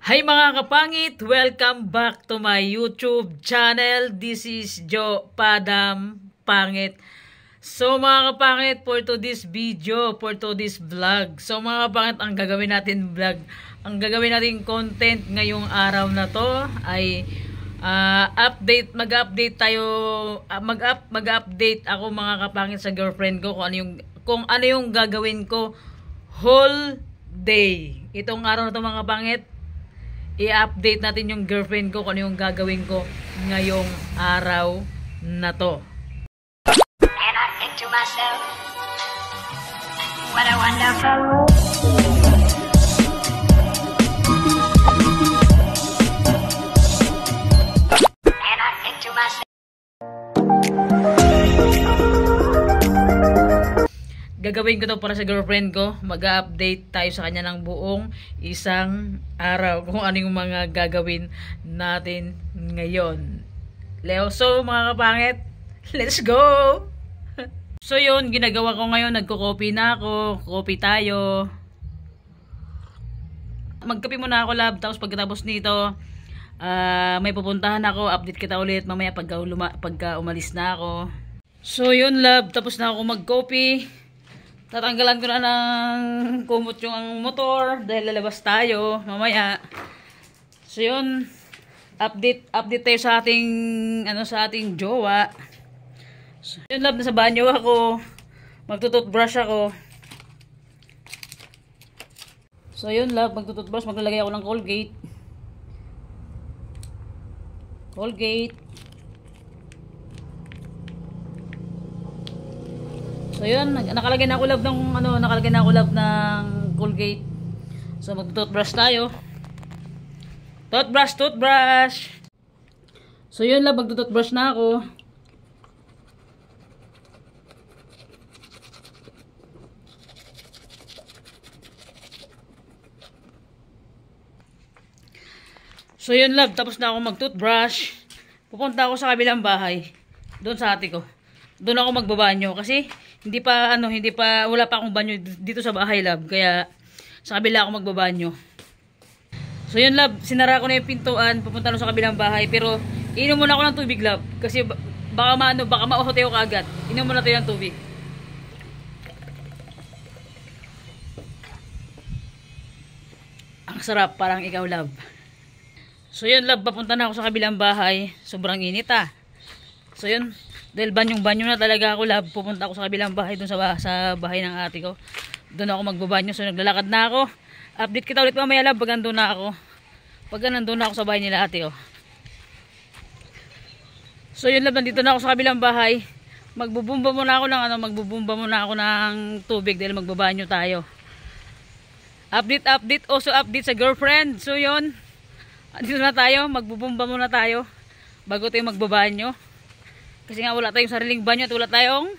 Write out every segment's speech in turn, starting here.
Hi mga kapangit! Welcome back to my YouTube channel. This is Joe Padam Pangit. So mga kapangit, for today's video, for today's vlog. So mga kapangit, ang gagawin natin vlog, ang gagawin natin content ngayong araw na to ay mag-update tayo, mag-update ako mga kapangit sa girlfriend ko kung ano yung gagawin ko whole day. Itong araw na to mga kapangit, i-update natin yung girlfriend ko kung ano yung gagawin ko ngayong araw na to. And I think to myself, what a wonderful world. And I think to myself, Gagawin ko to para sa girlfriend ko. Mag-update tayo sa kanya ng buong isang araw kung ano yung mga gagawin natin ngayon. Leo, so mga kapangit, let's go! So yun, ginagawa ko ngayon, nagko-copy na ako, copy tayo. Magkape muna ako, love, tapos pagkatapos nito, may pupuntahan ako, update kita ulit mamaya pagka umalis na ako. So yun, love, tapos na ako mag-copy. Tatanggalan ko na ng kumot yung motor dahil lalabas tayo mamaya. So yun, update tayo sa ating jowa. So yun, love, nasa banyo ako. Magtututbrush ako. So yun, love, magtututbrush, maglalagay ako ng Colgate. So yun, nakalagay na ako, love, ng Colgate. So mag-toothbrush tayo. Toothbrush. So yun, love, mag-toothbrush na ako. So yun, love, tapos na ako mag-toothbrush. Pupunta ako sa kabilang bahay. Doon sa ate ko. Doon ako magbabanyo kasi wala pa akong banyo dito sa bahay, love. Kaya sa kabila ako magbabanyo. So yun, love, sinara ko na yung pintuan, pupunta na sa kabilang bahay, pero inom muna ako ng tubig, love, kasi baka mauhot tayo kaagad. Inom muna tayo ng tubig. Ang sarap, parang ikaw, love. So yun, love, papunta na ako sa kabilang bahay. Sobrang init, So yun, dahil banyo na talaga ako, love, pupunta ako sa kabilang bahay, dun sa bahay ng ate ko. Doon ako magbabanyo. So naglalakad na ako. Update kita ulit mamaya, love, pag nandun na ako. Pag nandun na ako sa bahay nila ate ko. So yun, love, nandito na ako sa kabilang bahay. Magbubumba muna ako ng tubig dahil magbabanyo tayo. Update, also update sa girlfriend. So yun, dito na tayo, magbubumba muna tayo bago tayo magbabanyo. Kasi nga wala tayong sariling banyo at wala tayong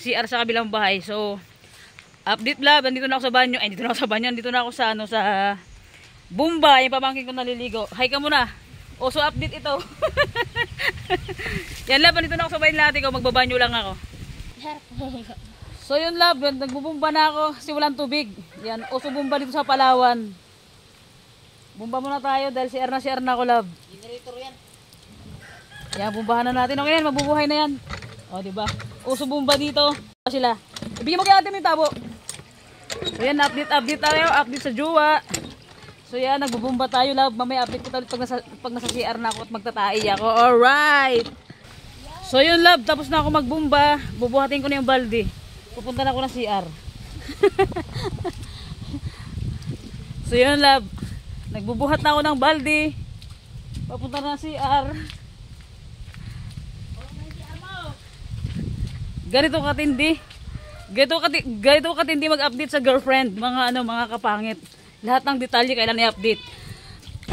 CR sa kabilang bahay. So, update, love. Nandito na ako sa banyo. Ay, nandito na ako sa Bumba. Yung pamangkin ko naliligo. Hi ka muna. So update ito. Yan, love. Nandito na ako sa bahay natin ko. Magbabanyo lang ako. So, yun, love. Nagbubumba na ako kasi walang tubig. Yan. So bumba dito sa Palawan. Bumba muna tayo dahil CR na ako, love. generator yan. Yan, bumbahan na natin. Okay yan, mabubuhay na yan. O, diba? Uso bumba dito. Sila. Ibigay mo kaya natin yung tabo. So yan, update tayo. Update sa jowa. So yan, nagbubumba tayo, love. Mamaya update ko ulit pag nasa CR na ako at magtatai ako. Alright. So yun, love. Tapos na ako magbumba. Bubuhatin ko na yung balde. Pupunta na ako ng CR. So yun, love. Nagbubuhat na ako ng balde. Papunta na ng CR. Ganito katindi mag-update sa girlfriend, mga kapangit. Lahat ng detalye kailan i-update.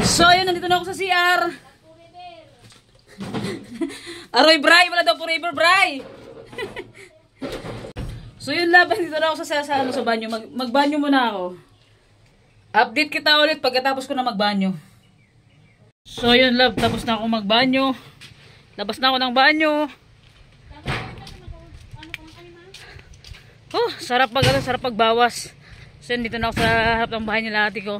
So yun, nandito na ako sa CR. Aroy, Bray, wala daw forever, Bray. So yun, love, nandito na ako sa banyo. Magbanyo muna ako. Update kita ulit pagkatapos ko na magbanyo. So yun, love, tapos na ako magbanyo. Labas na ako ng banyo. Sarap pagbawas. So, dito na ako sa harap ng bahay nila ate ko.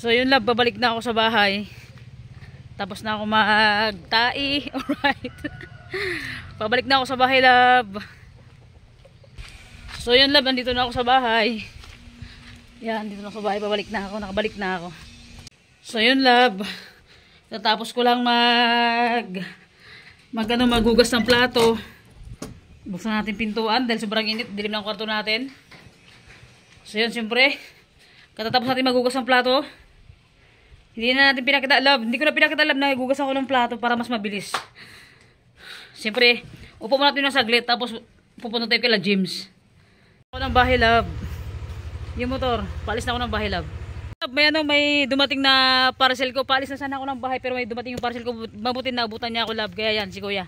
So yun love, babalik na ako sa bahay. Tapos na ako magtai. Alright. Pabalik na ako sa bahay love. So yun love, nandito na ako sa bahay. Yan, dito na ako sa bahay. Pabalik na ako, nakabalik na ako. So yun love, tatapos ko lang magugas ng plato. Buksan natin pintuan dahil sobrang init, dilim ng kwarto natin. So yun, siyempre katatapos natin magugas ng plato. Hindi na natin pinakita love, hindi ko na pinakita love na gugas ako ng plato para mas mabilis. Siyempre, upo muna natin ng saglit, tapos pupunta tayo kila James. Ako ng bahay love. Yung motor, paalis na ako ng bahay love. May dumating na parcel ko. Paalis na sana ako ng bahay pero may dumating yung parcel ko. Mabuti na abutan niya ako love. Kaya yan si kuya.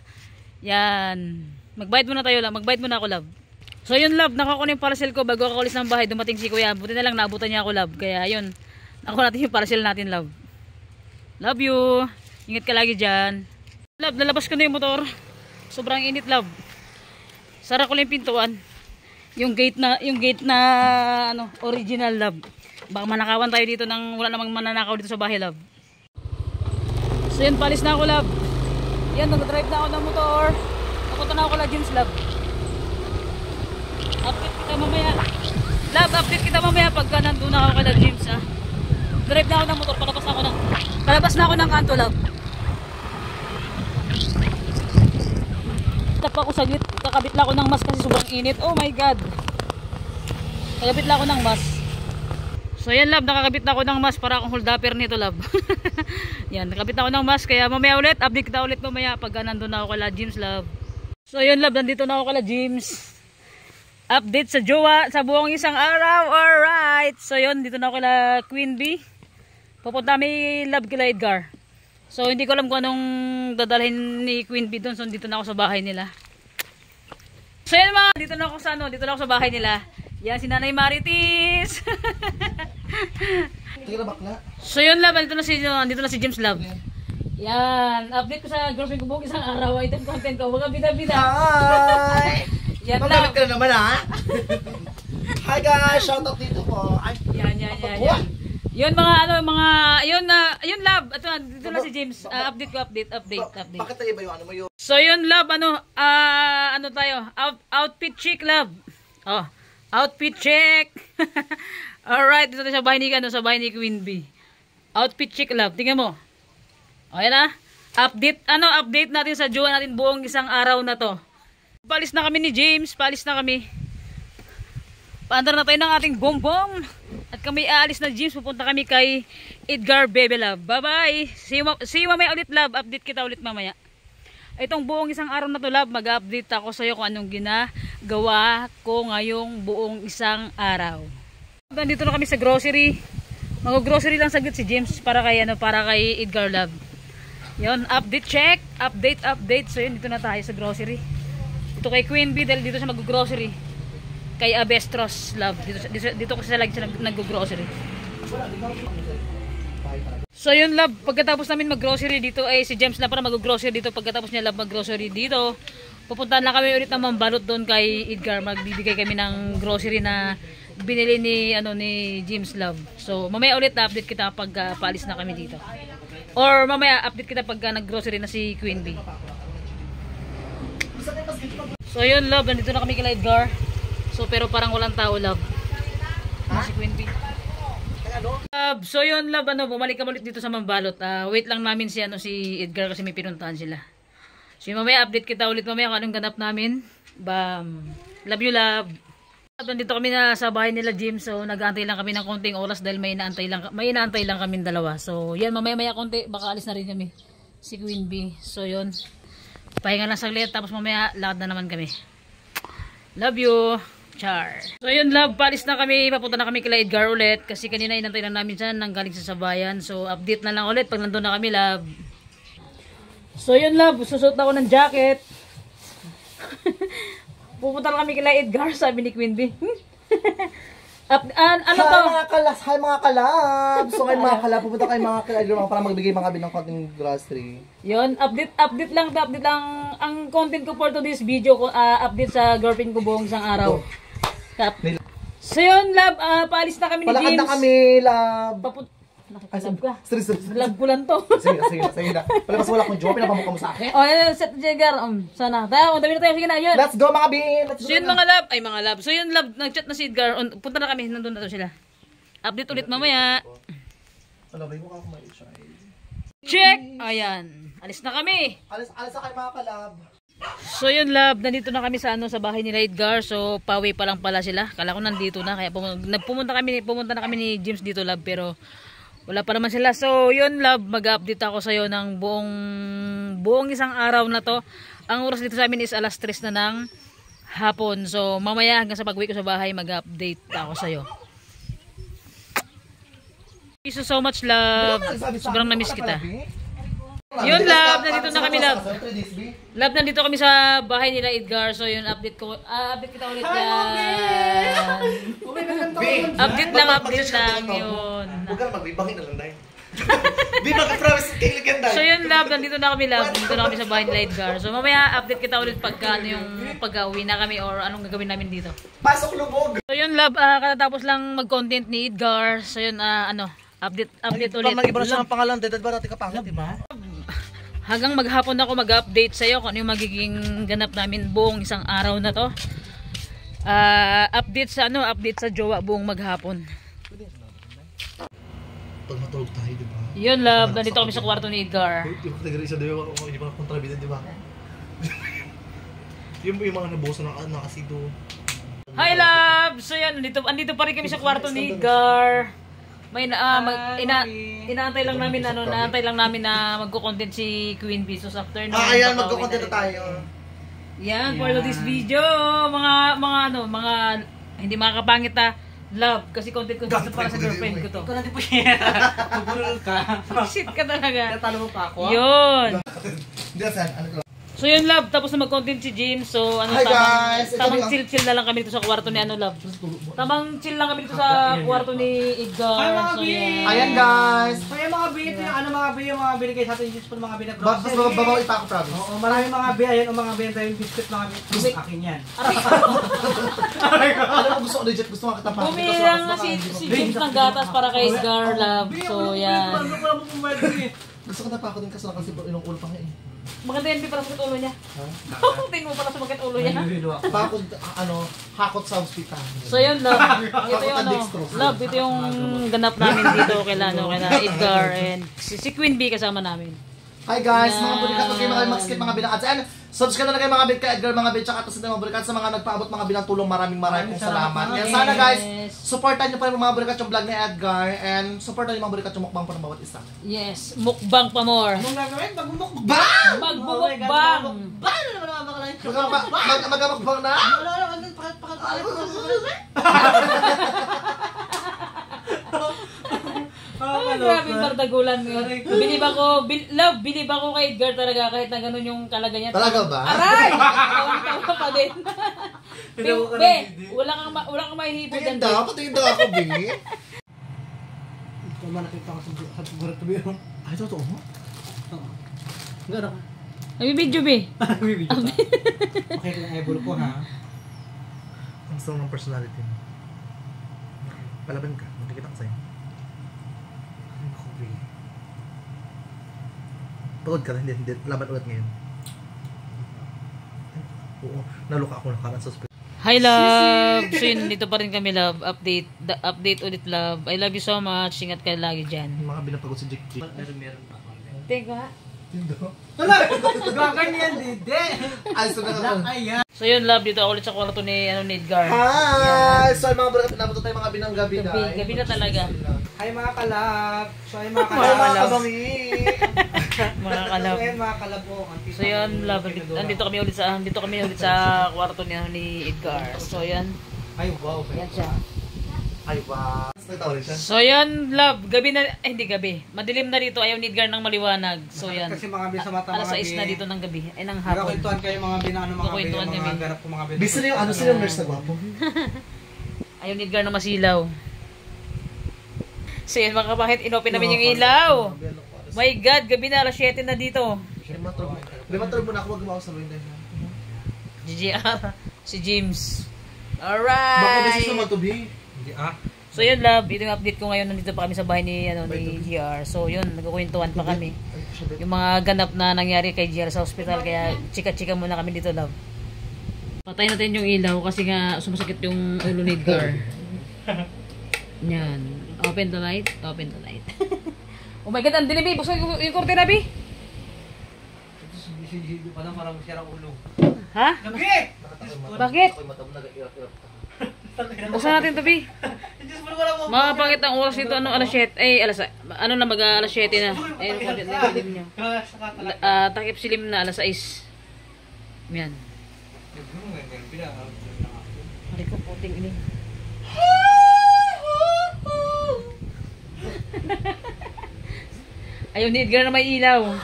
Yan. Magbayad muna tayo love. Magbayad muna ako love. So yun love. Nakakuha yung parcel ko bago ako alis ng bahay. Dumating si kuya. Buti na lang naabutan niya ako love. Kaya yun. Nakuha natin yung parcel natin love. Love you. Ingat ka lagi dyan. Love, nalabas ko na yung motor. Sobrang init love. Sara ko lang yung pintuan. Yung gate na ano, original love. Baka manakawan tayo dito nang wala namang mananakaw dito sa bahay love. So yun, palis na ako love. Yan, nag-drive na ako ng motor. Napunta na ako kala James love. Update kita mamaya. Love, update kita mamaya pagka nandun na ako kala James ha. Drive na ako ng motor, palabas na ako ng kanto love. Tapa ako saglit, kakabit lang ako ng mask kasi sobrang init. Oh my god. Kakabit lang ako ng mask. So yan love, nakakabit na ako ng mask para akong holdapper nito love. Yan, nakabit na ako ng mask kaya mamaya ulit, update kita ulit mamaya pag nandun na ako kala James love. So yun love, nandito na ako kala James. Update sa jowa sa buong isang araw. Alright. So yun, dito na ako kala Queen Bee. Pupunta may love kila Edgar. So hindi ko alam kung anong dadalhin ni Queen Bee doon. So dito na ako sa bahay nila. So yan mga, dito na ako sa bahay nila. Yan si Nanay Maritis. So yun love, dito na si James love. Yan, update ko sa girlfriend ko buong isang araw. Item content ko, mga bida-bida. Hi! Yan Magalit love. ka na naman ha? Hi guys, shout out dito po. Ay, Yan. Yun yun love. Ito na, dito na si James. Update ko, update. Bakit tayo ba yung ano mo yun? So yun love, ano tayo? Outfit check love. Oh, outfit check. Alright, dito tayo sa bahay ni Queen Bee. Outfit check love. Tingnan mo. Okay na? Update natin sa jowa natin buong isang araw na to. Palis na kami ni James, palis na kami. Paandar na tayo ng ating bombom. At kami aalis na James, pupunta kami kay Edgar Bebe love. Bye-bye. See you mamaya ulit love. Update kita ulit mamaya. Itong buong isang araw na to love, mag-update ako sa iyo kung anong ginagawa ko ngayong buong isang araw. Nandito na kami sa grocery. Mag-grocery lang saglit si James para kay Edgar love. Yon, update check, update. So yun, dito na tayo sa grocery. Dito kay Queen Bee dahil dito siya mag-grocery. Kay Abestros love. Dito kasi lagi siya nag-grocery. So yun love, pagkatapos namin mag-grocery dito ay si James na para mag-grocery dito. Pagkatapos niya love mag-grocery dito, pupuntahan lang kami ulit ng mambalot doon kay Edgar. Magbibigay kami ng grocery na binili ni James love. So mamaya ulit update kita pag paalis na kami dito. Or mamaya update kita pag nag-grocery na si Queen Bee. So yun love, nandito na kami kay Edgar. So pero parang walang tao love. Si Queen Bee. So yun love, bumalik kami ulit dito sa mambalot. Wait lang namin si Edgar kasi may pinuntahan sila. So mamaya update kita ulit mamaya kung anong ganap namin. Bam. Love you love. Nandito kami na sa bahay nila James. So nag-aantay lang kami ng konting oras dahil may inaantay lang kami dalawa. So yan, mamaya konti baka alis na rin kami. Si Queen Bee. So yun. Pahinga lang saglit tapos mamaya lakad na naman kami. Love you. Char. So yun love, palis na kami. Papunta na kami kila Edgar ulit kasi kanina inantay lang namin siya nang galing sa sabayan. So update na lang ulit pag nandun na kami love. So yun love, susuot ako ng jacket. Pupunta lang kami kila Edgar, sabi ni Queen Bee. Ano to? Hi mga kalab! So kayo mga kalab, pupunta kayo mga kalab para magbigay mga bin ng konting grocery. Yun, update lang ang content ko for today's video, update sa girlfriend ko buong isang araw. So yun, love, paalis na kami ni James. Palakad na kami, love. Nakikilab ka. Sorry. Love ko lang to. Sige na. Palabas wala akong jowa, pinapamukha mo sa akin. Oh, set Jagger. Sana. Tayo, dami na tayo. Sige na, yun. Let's go mga bin! Let's go So yun na. mga love. Ay mga love. So yun love. Nag-chat na si Edgar. Punta na kami. Nandun na to sila. Update ulit mamaya. Ano ba yung mukha ko may try? Check! Ayan. Alis na kami. Alis na kayo mga kalab. So yun love. Nandito na kami sa sa bahay nila Edgar. So pawi pa lang pala sila. Kala ko nandito na. Kaya pumunta na kami ni James dito love. Pero wala pa naman sila. So yun love. Mag-update ako sa'yo ng buong isang araw na to. Ang oras dito sa amin is alas 3 na ng hapon. So mamaya hanggang sa pag-uwi ko sa bahay mag-update ako sa'yo. Thank you so much love. Sobrang na-miss kita. Yun love. Nandito na kami love. Love, nandito kami sa bahay nila Edgar. So yun, update kita ulit yan. Update lang yun. Huwag ka na magbibangin na lang dahil. Di maka-promise kay Legenda. So yun love, nandito na kami love. Nandito na kami sa bahay nila Edgar. So mamaya update kita ulit pagka ano yung pag-uwi na kami or anong gagawin namin dito. Pasok lubog. So yun love, katatapos lang mag-content ni Edgar. So yun, update ulit. Mag-iba na siya ng pangalan. Dedad ba natin kapangit, diba? Hanggang maghapon ako mag-update sa'yo kung ano yung magiging ganap namin buong isang araw na to. Update sa jowa buong maghapon. Pag matulog tayo, diba? Yun love, nandito kami sa kwarto ni Edgar. Di ba nag-reisa, diba? Hindi pa kontrabida, diba? Yung mga nabuso ng asido. Hi love! So yan, andito pa rin kami sa kwarto ni Edgar. May inaantay lang namin na magko-content si Queen Bee. So after na Ayan, magko-content na tayo. Yan, for this video, mga hindi makakapangit na love kasi content ko para sa girlfriend ko to. Ikaw natin po siya. Pagburol ka. Shit ka talaga. Natalo mo pa ako. Yun. Hindi saan, ano ko lang. So yun love, tapos na mag-content si James. So Hi, guys! tamang chill na lang kami dito sa kwarto ni love. Tamang chill lang kami dito sa kwarto ni Edgar. Hi, mga So Bi! yan. Ayan guys! So yung mga bit, yung mga binigay sa atin yung po mga binag Mas babaw pa ako, promise. Oo, maraming mga bi, ayan ang mga benta yung biscuit mga bit. Akin yan. Alam mo, gusto ko legit, gusto ko makita pa. Bumili lang nga si James ng gatas para kay Edgar love. So yan. Gusto ko na pa ako din kasi yung ulo pa nga eh. Maganda yan, para sumakit ulo niya. Tingin mo para sumakit ulo niya. Pakod, hakot sa hospital. So yun love, ito yung love, ito yung ganap namin dito kila Edgar and si Queen Bee kasama namin. Hi guys, mga bulikat, okay mga mag-skip mga binakats. And subscribe na kayo mga bit kay Edgar, mga bit, tsaka sa mga bulikat sa mga nagpaabot mga bilang tulong. Maraming salamat. Yan, sana guys, supportan nyo pa yung mga bulikat yung vlog ni Edgar and supportan yung mga bulikat yung mukbang pa ng bawat isa. Yes, mukbang pa more. Anong gagawin? Magmumukbang! Magbumukbang! Paano naman ang makalain? Magmukbang na? Ay, grabe yung bardagulan yun. Bilib ako kay Edgar talaga kahit na ganun yung kalaga niya. Talaga ba? Aray! Tawa pa din. Wala kang mahihipo dyan. Patingin daw ako, Bing. Ito man nakita ko sa sigurado to biyo. Ay, totoo mo? Gano'n ka? Nagbibidyo, be. May video ka. Okay, kung eyeball ko ha. Ang strong ng personality mo. Palaban ka, magkikita ko sa'yo. Pagod ka na, hindi. Laban ulit ngayon. Oo, naluka ako nakaraan sa hospital. Hi love! So yun, dito pa rin kami love. Update ulit love. I love you so much. Ingat ka lagi dyan. Yung mga binapagod si Jik Jik. Meron pa ako. Teka. Wala! Gaganyan, dide! Ay, so na. Ayan. So yun love, dito ako ulit sa kwarto ni Edgar. Hi! So mga brad, nabuto tayo mga binang gabi na. Gabi na talaga. Hi mga kalab! So ay mga Mga kalab. kabangi! Mga kalab. So mga kalab po. So yun love, nandito kami ulit sa kwarto ni Edgar. So yan. Ay wow. Yan siya. Ay, wow. Nagtawa rin siya. So yan love, gabi na, hindi gabi. Madilim na dito, ayaw ni Edgar ng maliwanag. So yan. Kasi mga bi sa mata Alas mga 6 na dito ng gabi, ay ng hapon. Kwentuhan kayo mga binano mga bi, Kukwentuhan mga kami. ganap ko mga bi. Bisa na yung ano sila yung nurse na gwapo. Ayaw ni Edgar ng masilaw. So yan mga kapakit, inopen namin yung ilaw. My God, gabi na, alas 7 na dito. Limatulog mo na ako, wag gumawa sa window. GGR, si James. Baka beses Alright. naman to be. Hindi So yun love, ito yung update ko ngayon. Nandito pa kami sa bahay ni, ni GR. So yun, nagkukwentuhan pa kami. Yung mga ganap na nangyari kay GR sa hospital. Kaya chika-chika muna kami dito love. Patay natin yung ilaw kasi nga sumasakit yung ulo ni Edgar. Yan. Open the light. Open the light. Oh my God, ang dilim eh. Buksan yung korte na bi. Hindi pa lang parang sira ulo. Ha? Bakit? Buksan natin ito bi. Mga pangit ang oras nito. Ano alas 7? Ano na alas 7 na. Ayun yung konti na dilim nyo. Takip silim na alas 6. Yan. Hari ko puting ini. Ayaw ni Edgar na may ilaw.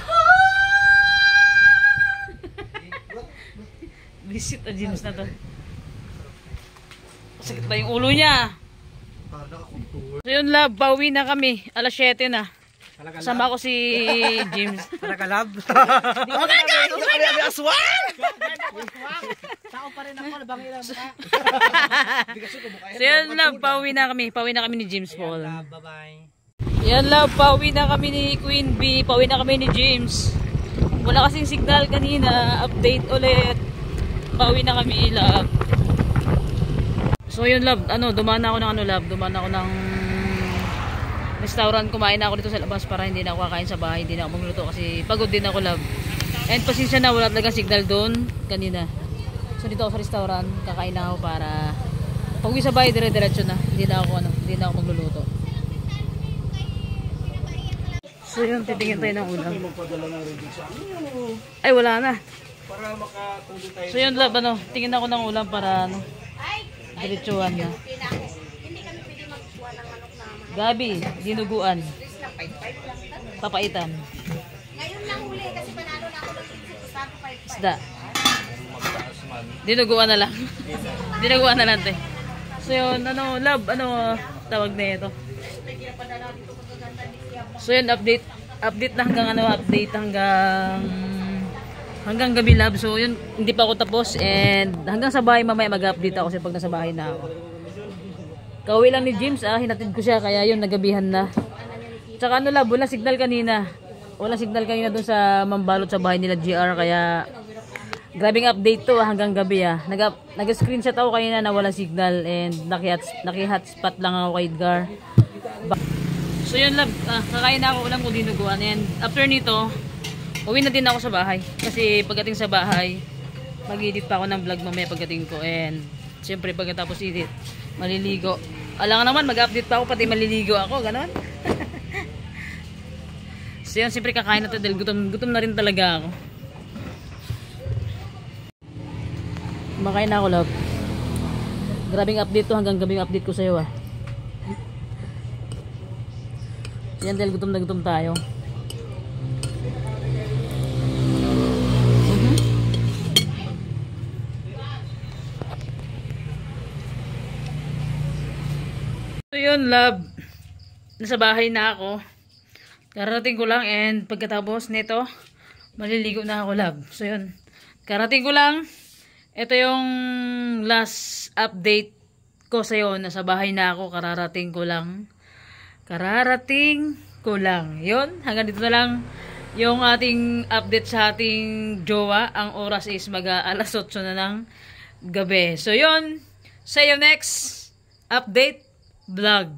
Visit ang James na to. Sakit pa yung ulo niya. So yun love, bawi na kami. Alas 7 na. Sama ko si James. Talaga love? Oh my God! Ang aswang! Tao pa rin ako, nabangin lang mukha. So yun love, pauwi na kami. Pauwi na kami ni James Paul. Bye-bye. Yan love, pauwi na kami ni Queen Bee. Pauwi na kami ni James. Wala kasing signal kanina. Update ulit. Pauwi na kami love. So yun love, dumaan ako ng love. Dumaan ako ng restaurant. Kumain na ako dito sa labas para hindi na ako kakain sa bahay. Hindi na ako magluto kasi pagod din ako love. And pasensya na, wala talaga signal doon kanina. So dito ako sa restaurant, kakain na ako para pag uwi sa bahay, dire-diretso na. Hindi na ako magluluto. So yun, titingin tayo ng ulam. Ay, wala na. So yun love, tingin ako ng ulam para diretsuhan na. Gabi, dinuguan. Papaitan. Ngayon lang huli kasi panalo na ako ng Isda. Dinuguan na lang. Dinuguan na lang, te. So yun, love, tawag na ito. So yun, update na hanggang gabi love. So yun, hindi pa ako tapos and hanggang sa bahay mamaya mag-update ako kasi pag nasa bahay na ako. Kauwi lang ni James, hinatid ko siya kaya yun, nagabihan na. Tsaka love, wala signal kanina. Wala signal kanina dun sa mambalot sa bahay nila GR kaya grabing update to hanggang gabi Nag-screenshot ako kanina na wala signal and naki-hotspot lang ako kay Edgar. So yun love, kakain na ako ulam ko dinuguan and after nito, uwi na din ako sa bahay. Kasi pagdating sa bahay, mag-edit pa ako ng vlog mamaya pagdating ko and siyempre pagkatapos edit, maliligo. Alam naman, mag-update pa ako pati maliligo ako, ganon. So yun, siyempre kakain na ito dahil gutom na rin talaga ako. Makain na ako love. Grabing update to hanggang gabing update ko sa'yo Yan dahil gutom na gutom tayo. So yun love, nasa bahay na ako. Karating ko lang and pagkatapos nito maliligo na ako love. So yun, karating ko lang. Ito yung last update ko sa'yo. Nasa bahay na ako, kararating ko lang. Yun, hanggang dito na lang yung ating update sa ating jowa. Ang oras is alas 8 na ng gabi. So yun, see you next update vlog.